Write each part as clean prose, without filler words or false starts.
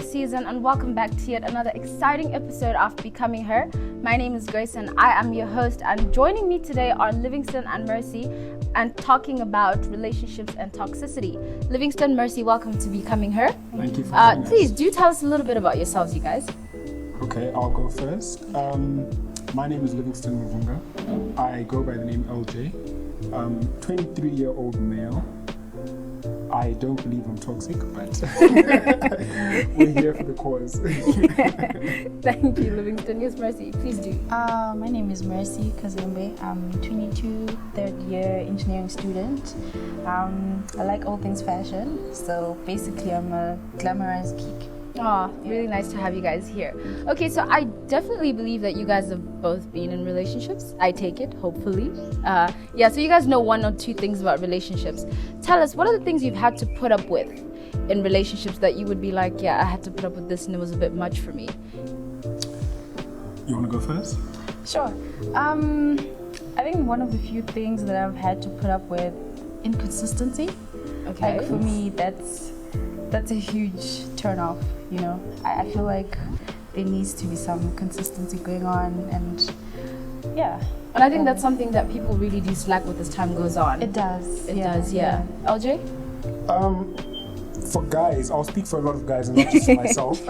season, and welcome back to yet another exciting episode of Becoming Her. My name is Grace and I am your host, and joining me today are Livingstone and Mercy and talking about relationships and toxicity. Livingstone, Mercy, welcome to Becoming Her. Thank you for having us. Please do tell us a little bit about yourselves, you guys. Okay, I'll go first. My name is Livingstone Mavunga. I go by the name LJ. 23-year-old male. I don't believe I'm toxic, but we're here for the cause. Thank you, Livingstone. Yes, Mercy, please do. My name is Mercy Kazembe. I'm 22, third year engineering student. I like all things fashion, so basically I'm a glamorous geek. Oh, really nice to have you guys here. Okay, so I definitely believe that you guys have both been in relationships. I take it, hopefully. So you guys know one or two things about relationships. Tell us, what are the things you've had to put up with in relationships that you would be like, yeah, I had to put up with this and it was a bit much for me? You want to go first? Sure. I think one of the few things that I've had to put up with, inconsistency. Okay. Like for me, that's a huge turn off, you know. I feel like there needs to be some consistency going on, and yeah. And I think that's something that people really dislike with as time goes on. It does. It does. LJ? For guys, I'll speak for a lot of guys and not just myself.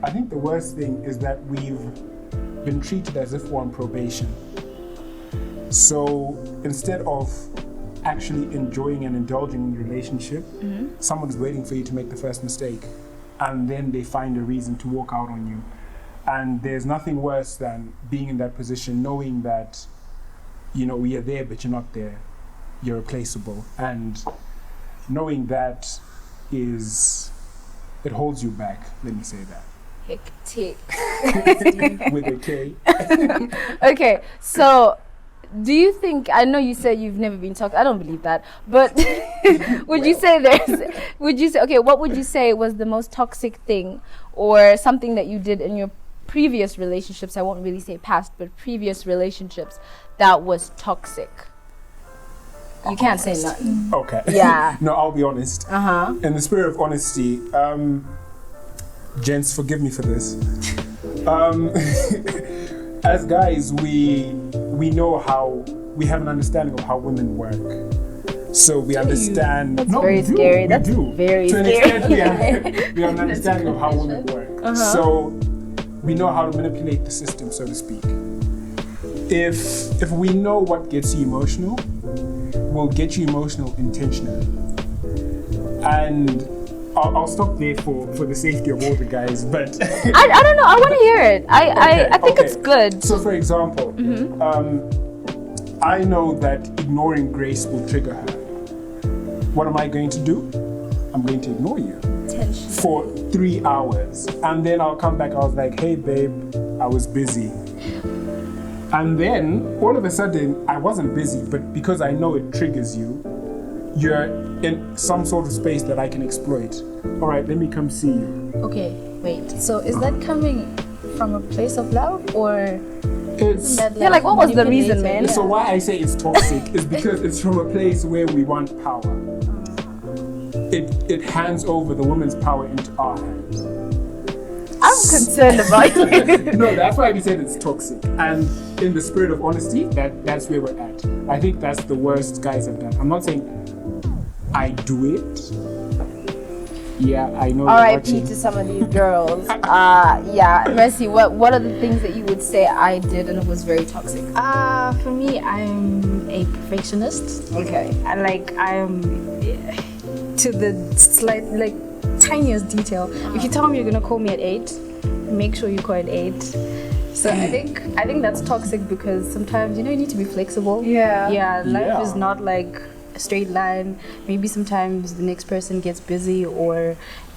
I think the worst thing is that we've been treated as if we're on probation. So instead of actually enjoying and indulging in the relationship, someone's waiting for you to make the first mistake, and then they find a reason to walk out on you. And there's nothing worse than being in that position, knowing that, you know, you're there but you're not there, you're replaceable, and knowing that it holds you back, let me say that. Hectic. With a K. Okay, so do you think, I know you said you've never been toxic, I don't believe that, but what would you say was the most toxic thing or something that you did in your previous relationships? I won't really say past, but previous relationships that was toxic. You can't say nothing. Okay. Yeah. No, I'll be honest. In the spirit of honesty, gents, forgive me for this. As guys, we know how, we have an understanding of how women work. So we understand. That's very scary. That's very to an scary. extent, we have an understanding of how women work. So we know how to manipulate the system, so to speak. If we know what gets you emotional, we'll get you emotional intentionally. And I'll stop there for the safety of all the guys, but I don't know. I want to hear it. I think it's good. So, for example, I know that ignoring Grace will trigger her. What am I going to do? I'm going to ignore you for 3 hours, and then I'll come back. I was like, "Hey, babe, I was busy." And then all of a sudden, I wasn't busy, but because I know it triggers you, you're in some sort of space that I can exploit. All right, let me come see you. Okay, wait. So is that coming from a place of love, or It's what was the reason, man? So why I say it's toxic is because it's from a place where we want power. It hands over the woman's power into our hands. I'm concerned about you. No, that's why we said it's toxic. And in the spirit of honesty, that's where we're at. I think that's the worst guys have done. I'm not saying I do it. Yeah, I know. R.I.P. to some of these girls. Mercy, what are the things that you would say I did and it was very toxic? For me, I'm a perfectionist. Okay. I'm to the tiniest detail. If you tell me you're gonna call me at 8, make sure you call at 8. So I think that's toxic, because sometimes, you know, you need to be flexible. Life is not like a straight line. Maybe sometimes the next person gets busy,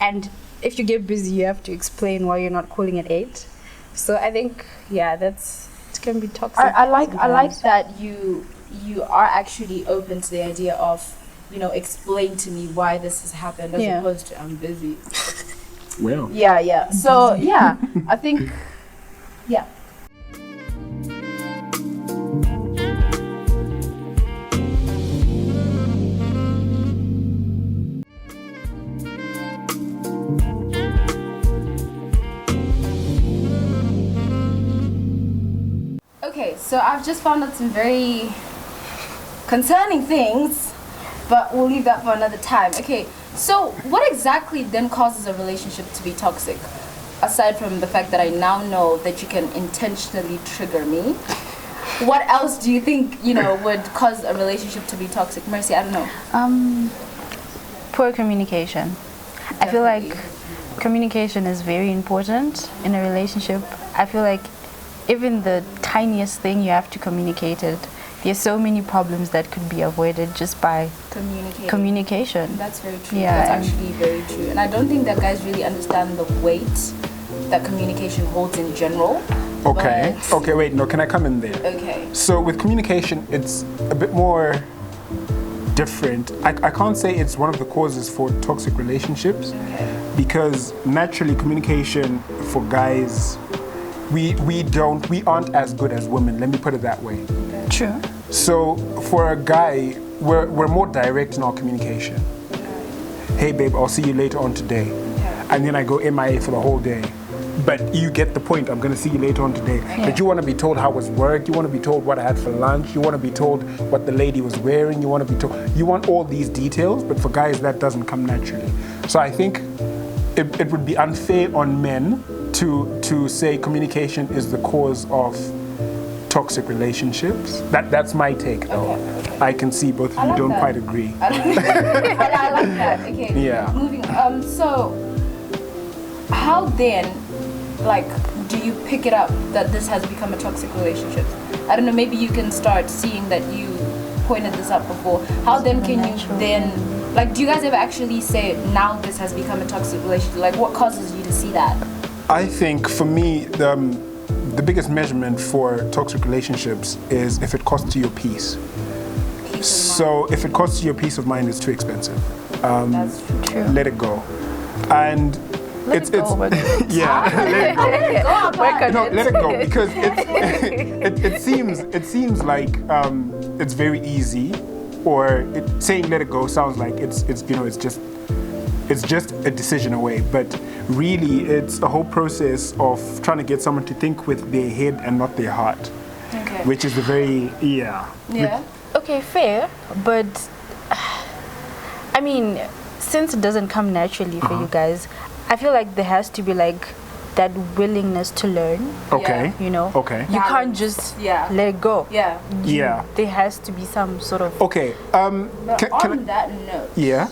and if you get busy, you have to explain why you're not calling at 8. So I think it can be toxic. I like that you are actually open to the idea of, you know, explain to me why this has happened, as opposed to I'm busy. Well. Yeah. So I think so I've just found out some very concerning things, but we'll leave that for another time. Okay, so what exactly then causes a relationship to be toxic? Aside from the fact that I now know that you can intentionally trigger me, what else do you think, would cause a relationship to be toxic? Mercy, I don't know. Poor communication. I feel like communication is very important in a relationship. I feel like even the tiniest thing you have to communicate it. There's so many problems that could be avoided just by communication. That's very true. Yeah, that's actually very true. And I don't think that guys really understand the weight that communication holds in general. Okay. Okay, wait, no, can I come in there? Okay. So with communication, it's a bit more different. I can't say it's one of the causes for toxic relationships, because naturally communication for guys, we aren't as good as women. Let me put it that way. True. So for a guy, we're more direct in our communication. Hey babe, I'll see you later on today. And then I go MIA for the whole day. But you get the point, I'm gonna see you later on today. But you wanna be told how was work, you wanna be told what I had for lunch, you wanna be told what the lady was wearing, you want all these details, but for guys that doesn't come naturally. So I think it would be unfair on men to say communication is the cause of toxic relationships. That's my take though. Okay. I can see both of you don't quite agree. I like that. Okay. Yeah. Moving so how then do you pick it up that this has become a toxic relationship? I don't know, maybe you can start seeing that you pointed this out before. How then can you then do you guys ever actually say now this has become a toxic relationship? Like what causes you to see that? I think for me the biggest measurement for toxic relationships is if it costs you your peace. So if it costs you your peace of mind, it's too expensive. That's true. Let it go. And let it go. Let it go because it seems like it's very easy, or saying let it go sounds like it's just a decision away, but really it's a whole process of trying to get someone to think with their head and not their heart. Okay. Which is the very Okay, fair, but I mean, since it doesn't come naturally for you guys, I feel like there has to be that willingness to learn. Okay. Okay. You can't just let it go. Yeah. There has to be some sort of. Okay. On that note. Yeah.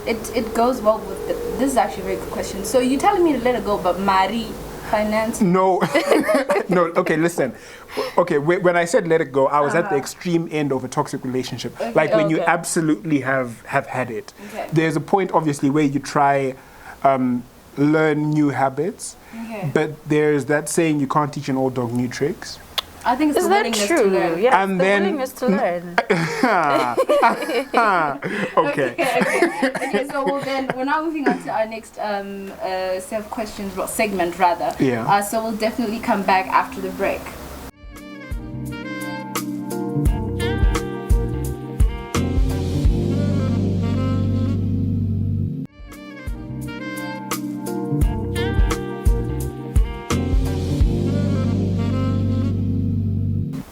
It goes well with this is actually a very good question. So you're telling me to let it go, but Mari finance? No. No. Okay. Listen. Okay. When I said let it go, I was at the extreme end of a toxic relationship. Okay. When you absolutely have had it. Okay. There's a point, obviously, where you try. Learn new habits, but there's that saying you can't teach an old dog new tricks. I think it's the willingness to learn. Yeah, and then willingness to learn. Okay, so we're now moving on to our next set of questions, segment rather. Yeah. So we'll definitely come back after the break.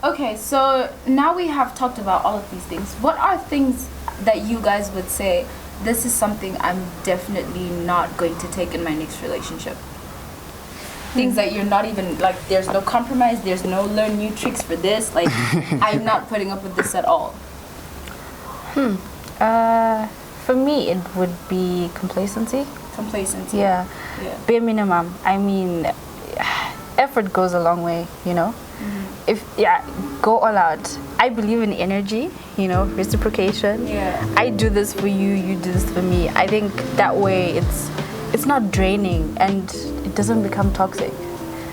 Okay, so now we have talked about all of these things. What are things that you guys would say, this is something I'm definitely not going to take in my next relationship? Things that you're not even, there's no compromise, there's no learn new tricks for this, I'm not putting up with this at all. For me, it would be complacency. Complacency. Yeah. Bare minimum. I mean, effort goes a long way, Go all out. I believe in energy, reciprocation. Yeah. I do this for you, you do this for me. I think that way it's not draining and it doesn't become toxic.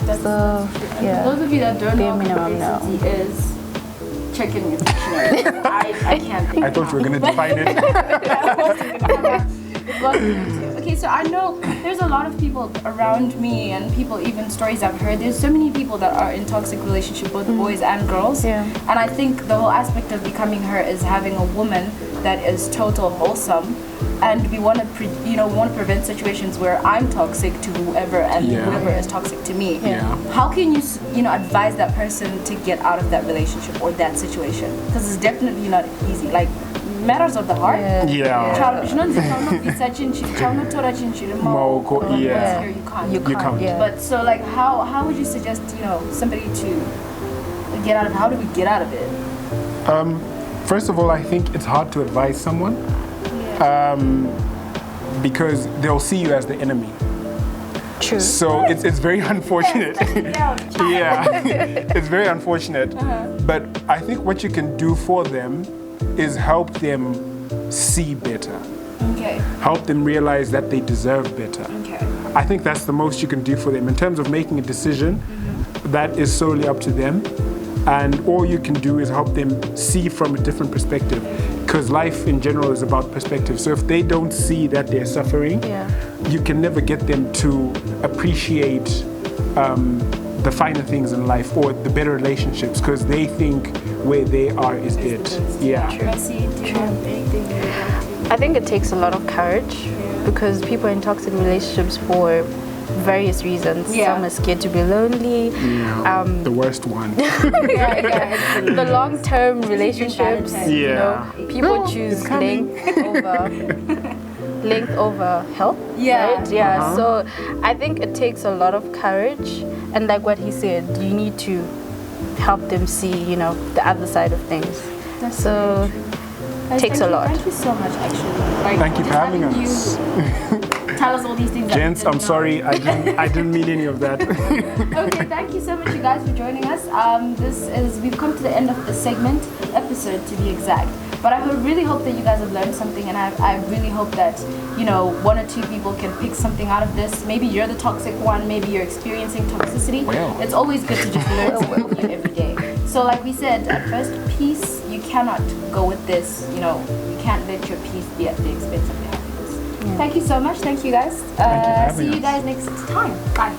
For those of you that don't know what complacency is, check in your dictionary. I can't think. I thought you were going to define it. Okay, so I know there's a lot of people around me and people, even stories I've heard, there's so many people that are in toxic relationships, both boys and girls. Yeah. And I think the whole aspect of becoming her is having a woman that is total wholesome and we want to prevent situations where I'm toxic to whoever and whoever is toxic to me. How can you advise that person to get out of that relationship or that situation? Because it's definitely not easy. Like, matters of the heart. You can't. But so, like, how would you suggest somebody to get out of? How do we get out of it? First of all, I think it's hard to advise someone because they'll see you as the enemy. True. So it's very unfortunate. It's very unfortunate. But I think what you can do for them is help them see better. Okay. Help them realize that they deserve better. Okay. I think that's the most you can do for them. In terms of making a decision, that is solely up to them. And all you can do is help them see from a different perspective. Because life in general is about perspective. So if they don't see that they're suffering, you can never get them to appreciate the finer things in life or the better relationships, because they think where they are is it. I think it takes a lot of courage because people are in toxic relationships for various reasons. Some are scared to be lonely. The worst one. The long-term relationships. People choose length over health. Right? So I think it takes a lot of courage, and like what he said, you need to help them see, the other side of things. It takes a lot. Thank you so much, actually. Thank you for having us. Tell us all these things. Gents, I'm sorry, I didn't mean any of that. Okay, thank you so much, you guys, for joining us. We've come to the end of the episode to be exact. But I really hope that you guys have learned something, and I really hope that, one or two people can pick something out of this. Maybe you're the toxic one, maybe you're experiencing toxicity. It's always good to just learn something new every day. So like we said at first, peace, you cannot go with this, you can't let your peace be at the expense of your happiness. Thank you so much. Thank you guys. Thank you for having see you us. guys next time. Bye.